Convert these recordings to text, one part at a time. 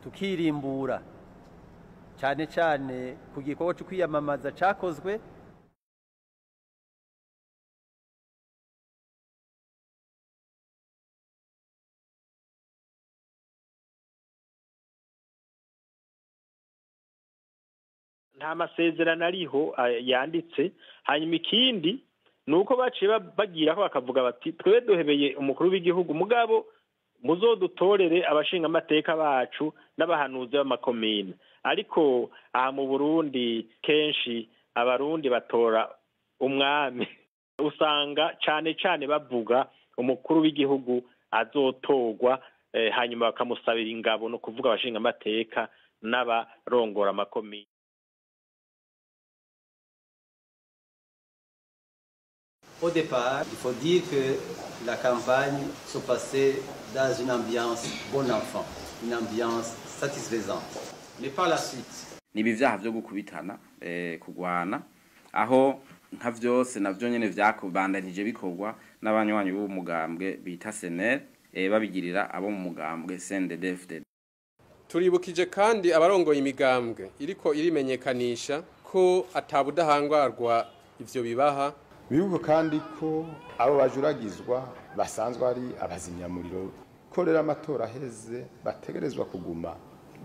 tukirimbura cyane cyane ku gikorwa cyo kwiyamamaza cyakozwe nta masezerano ariho yanditse. Hanyuma ikindi nuko baciye bagira ko bakavuga bati twe duhebeye umukuru w'igihugu mugabo muzodutorere abashinga amateka bacu n'abahanuzi b'amakomine. Ariko aha mu Burundi kenshi abarundi batora umwami, usanga cyane cyane bavuga umukuru w'igihugu azotorwa hanyuma bakamusabira ingabo, no kuvuga abashinga amateka n'abarongora amakomine. Au départ, il faut dire que la campagne se passait dans une ambiance bon enfant, une ambiance satisfaisante. Mais par la suite, nibi vyaha vyo gukubitana kugwana aho nka vyose navyo nyene vyakubandanije bikorwa n'abanywanyi b'umugambwe bita SNL babigirira abo mu mugambwe CNDD-FDD. Turibukije kandi abarongoye imigambwe iriko irimenyekanisha ko atabudahangwarwa ivyo bibaha. Bibuko kandi ko abo bajuragizwa basanzwe ari abazimyamuriro ko rero amatora aheze bategerezwa kuguma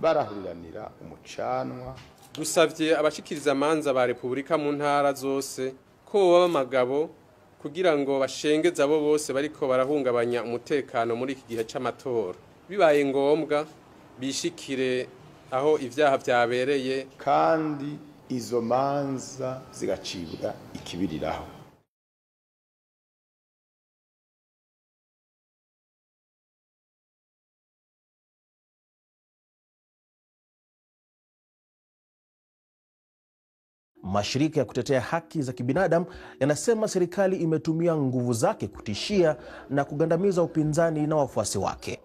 barahuriranira umucanwa. Dusavye abashikiriza amanza ba Republika mu ntara zose ko baba amagabo kugira ngo bashengeze abo bose bariko barahungabanya umutekano muri iki gihe c'amatora. Bibaye ngombwa bishikire aho ivyaha vyabereye kandi izo manza zigacibwa ikibiriraho. Mashirika ya kutetea haki za kibinadamu yanasema serikali imetumia nguvu zake kutishia na kugandamiza upinzani na wafuasi wake.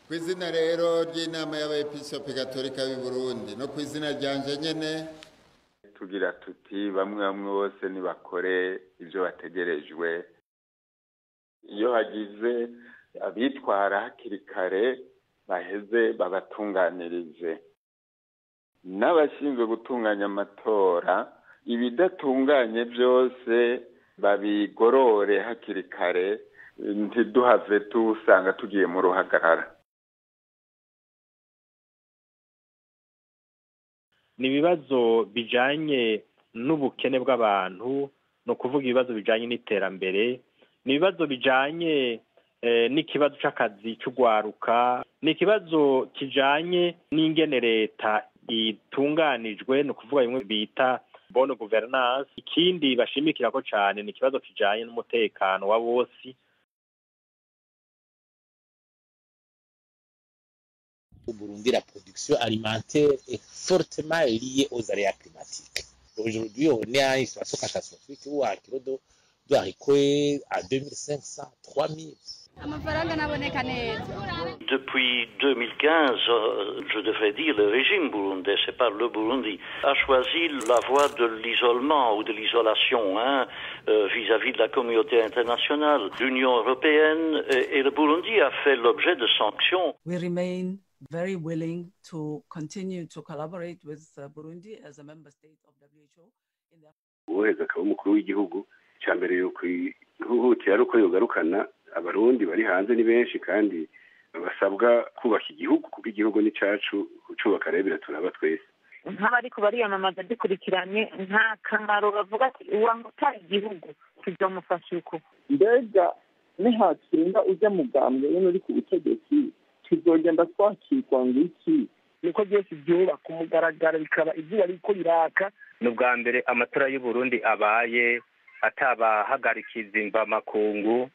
Kwizina rero ry'inama y'abepiskopi Gatolika y'u Burundi no kwizina ryanje nyene tugira tuti bamwe bose ni bakore ivyo bategerejwe. Iyo hagize abitwara hakiri kare baheze babatunganirize. N'abashinzwe gutunganya amatora ibidatunganye byose babigorore hakiri kare, ntiduhave tusanga tugiye mu ruhagarara. Ni ibibazo bijanye n'ubukene bw'abantu, no kuvuga ibibazo bijanye n'iterambere, ni ibibazo bijanye n'ikibazo c'akazi c'ugwaruka, ni ikibazo kijanye n'ingene leta itunganijwe, no kuvuga bimwe bita bonne gouvernance. Ikindi bashimikira ko cyane ni ikibazo kijanye n'umutekano wa bose. Au Burundi, la production alimentaire est fortement liée aux aléas climatiques. Aujourd'hui, on est à une situation catastrophique où un kilo de haricots à 2500, 3000. Depuis 2015, je devrais dire, le régime burundais, c'est pas le Burundi, a choisi la voie de l'isolement ou de l'isolation vis-à-vis de la communauté internationale. L'Union européenne et le Burundi a fait l'objet de sanctions. We remain very willing to continue to collaborate with Burundi as a member state of WHO. Uweza akaba umukuru w'igihugu cyambere yo kwihutira ruko yogarukana abarundi bari hanze ni benshi kandi basabwa kubaka igihugu kuko igihugu ni cacu kucubaka rero biraturaba twese. Nk'abariko bariyamamaza dukurikiranye nta kamaro bavuga ati uwangutara igihugu tuzomufasha uko. Mbega nihatsinda ujya mugambwe we uri ku butegetsi tuzogenda twakirwa ngiki? Niko byose byubaka umugaragara bikaba izuba riko riraka. N'ubwa mbere amatora y'u Burundi abaye atabahagarikiza imva makungu.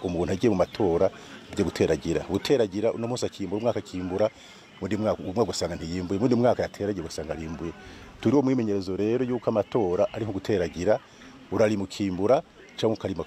umuntu agiye mu matora byo guteragira uno munsi akimbura umwaka akimbura undi mwaka gusanga ntiyimbuye undi mwaka yateragiye gusanga arimbuye turi mu imenyerezo rero yuko amatora ari nko guteragira urarimukimbura cyangwa ukarima